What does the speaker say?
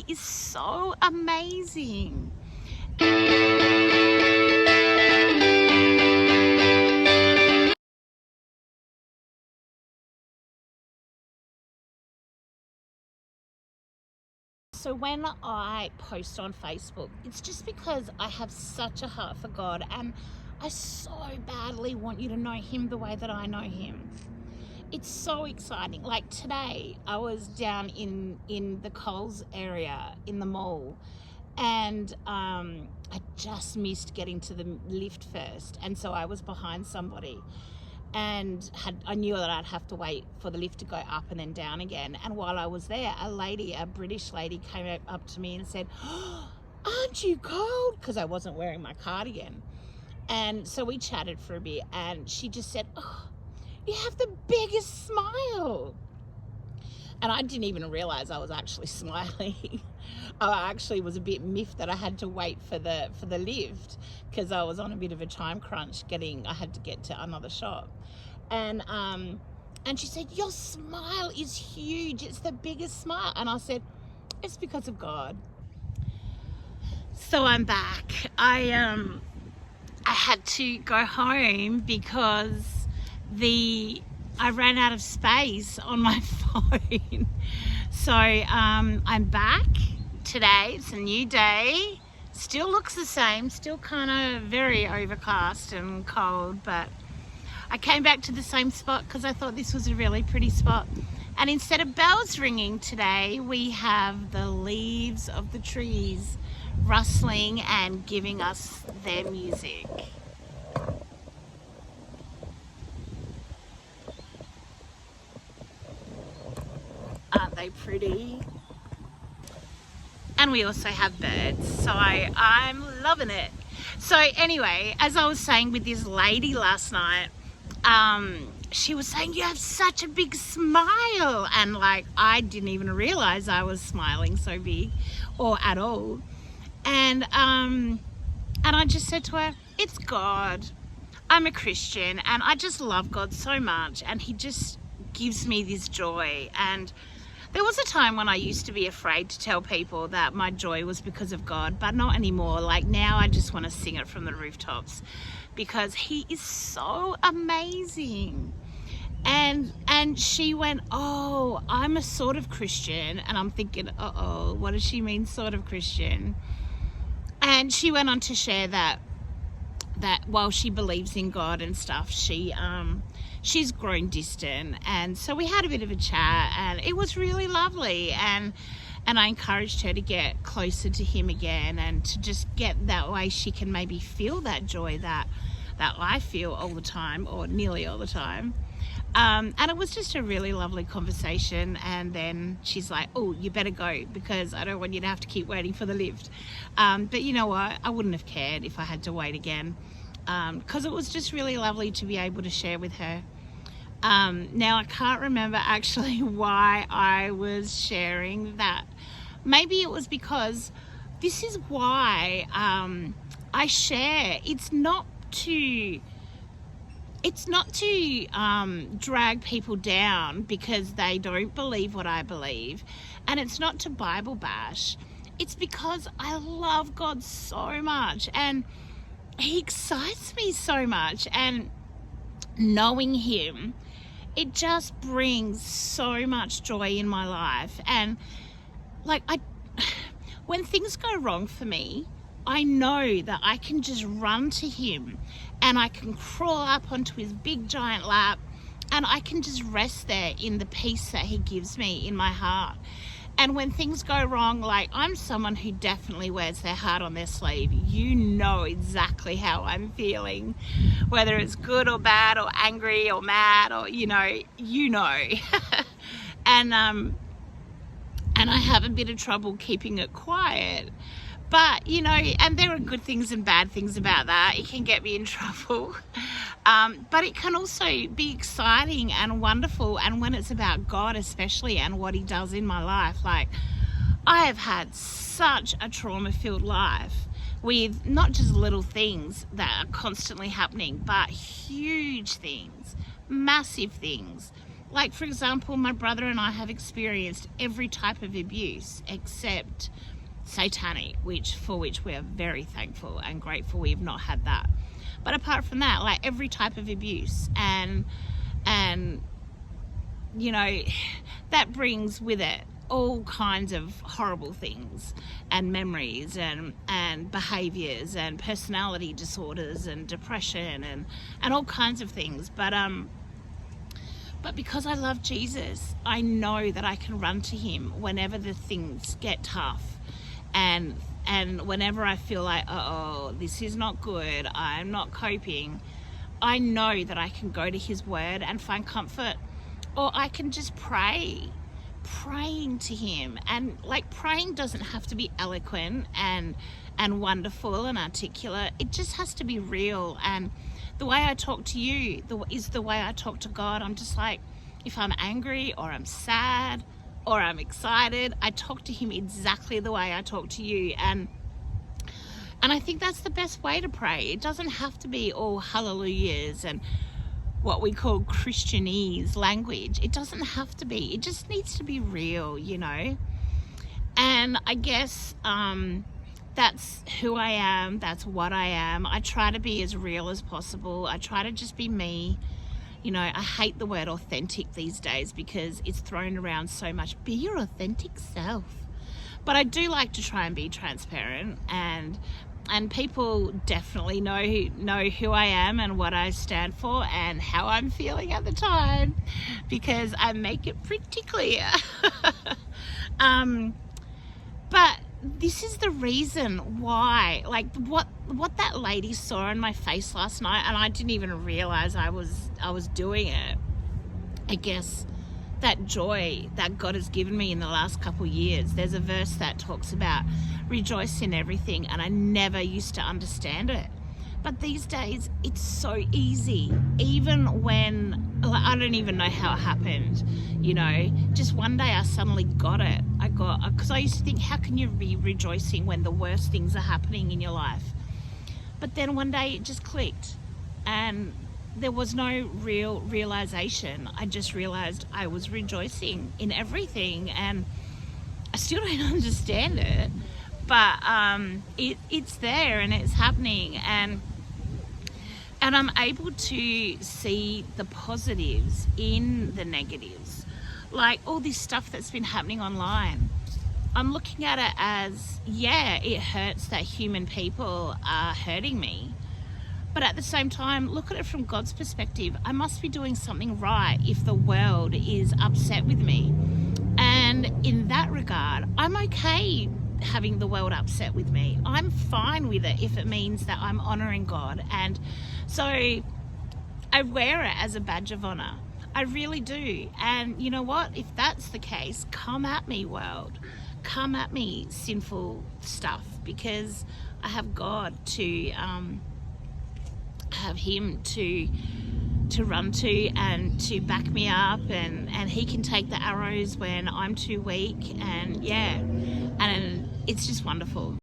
Is so amazing. So when I post on Facebook, it's just because I have such a heart for God, and I so badly want you to know him the way that I know him. It's so exciting. Like today, I was down in the Coles area in the mall, and I just missed getting to the lift first, and so I was behind somebody, and I knew that I'd have to wait for the lift to go up and then down again. And while I was there, a British lady came up to me and said, "Oh, aren't you cold?" Because I wasn't wearing my cardigan. And so we chatted for a bit, and she just said, "Oh, you have the biggest smile." And I didn't even realize I was actually smiling. I actually was a bit miffed that I had to wait for the lift, because I was on a bit of a time crunch. I had to get to another shop, and she said, "Your smile is huge. It's the biggest smile." And I said, "It's because of God." So I'm back. I had to go home because I ran out of space on my phone. So I'm back today. It's a new day. Still looks the same, still kind of very overcast and cold, but I came back to the same spot because I thought this was a really pretty spot. And instead of bells ringing today, we have the leaves of the trees rustling and giving us their music. Aren't they pretty? And we also have birds, so I'm loving it. So anyway, as I was saying with this lady last night, she was saying, "You have such a big smile," and like I didn't even realize I was smiling so big or at all. And I just said to her, "It's God. I'm a Christian, and I just love God so much, and he just gives me this joy." And there was a time when I used to be afraid to tell people that my joy was because of God, but not anymore. Like now I just want to sing it from the rooftops because he is so amazing. And she went, "Oh, I'm a sort of Christian." And I'm thinking, uh-oh, what does she mean, sort of Christian? And she went on to share that while she believes in God and stuff, she's grown distant. And so we had a bit of a chat, and it was really lovely, and I encouraged her to get closer to him again, and to just get that way she can maybe feel that joy that I feel all the time, or nearly all the time. And it was just a really lovely conversation. And then she's like, "Oh, you better go because I don't want you to have to keep waiting for the lift." But you know what? I wouldn't have cared if I had to wait again, because it was just really lovely to be able to share with her. Now I can't remember actually why I was sharing that. Maybe it was because this is why I share. It's not to drag people down because they don't believe what I believe, and it's not to Bible bash. It's because I love God so much, and he excites me so much, and knowing him, it just brings so much joy in my life. And like when things go wrong for me, I know that I can just run to him, and I can crawl up onto his big giant lap, and I can just rest there in the peace that he gives me in my heart. And when things go wrong, like I'm someone who definitely wears their heart on their sleeve. You know exactly how I'm feeling, whether it's good or bad or angry or mad, or you know. And I have a bit of trouble keeping it quiet. But, you know, and there are good things and bad things about that. It can get me in trouble. But it can also be exciting and wonderful. And when it's about God especially, and what he does in my life. Like, I have had such a trauma-filled life with not just little things that are constantly happening, but huge things, massive things like, for example, my brother and I have experienced every type of abuse except satanic, for which we are very thankful and grateful we have not had that. But apart from that, like, every type of abuse, and you know, that brings with it all kinds of horrible things and memories and behaviors and personality disorders and depression and all kinds of things. But because I love Jesus, I know that I can run to him whenever the things get tough, and whenever I feel like, oh, this is not good, I'm not coping, I know that I can go to his word and find comfort. Or I can just praying to him. And like, praying doesn't have to be eloquent and wonderful and articulate. It just has to be real. And the way I talk to you is the way I talk to God. I'm just like, if I'm angry or I'm sad or I'm excited, I talk to him exactly the way I talk to you. And I think that's the best way to pray. It doesn't have to be all hallelujahs and what we call Christianese language. It doesn't have to be. It just needs to be real, you know. And I guess that's who I am. That's what I am. I try to be as real as possible. I try to just be me. You know, I hate the word authentic these days because it's thrown around so much. Be your authentic self. But I do like to try and be transparent, and people definitely know who I am and what I stand for and how I'm feeling at the time, because I make it pretty clear. But this is the reason why, like, what that lady saw in my face last night, and I didn't even realize I was doing it. I guess that joy that God has given me in the last couple of years. There's a verse that talks about rejoice in everything, and I never used to understand it. But these days, it's so easy. Even when, like, I don't even know how it happened, you know, just one day I suddenly got it. Because I used to think, how can you be rejoicing when the worst things are happening in your life? But then one day it just clicked, and there was no real realization. I just realized I was rejoicing in everything, and I still don't understand it, but it's there and it's happening, and I'm able to see the positives in the negatives. Like all this stuff that's been happening online, I'm looking at it as, yeah, it hurts that human people are hurting me. But at the same time, look at it from God's perspective. I must be doing something right if the world is upset with me. And in that regard, I'm okay having the world upset with me. I'm fine with it if it means that I'm honoring God. And so I wear it as a badge of honor. I really do. And you know what? If that's the case, come at me, world. Come at me, sinful stuff, because I have God to have him to run to and to back me up, and he can take the arrows when I'm too weak, and yeah, and it's just wonderful.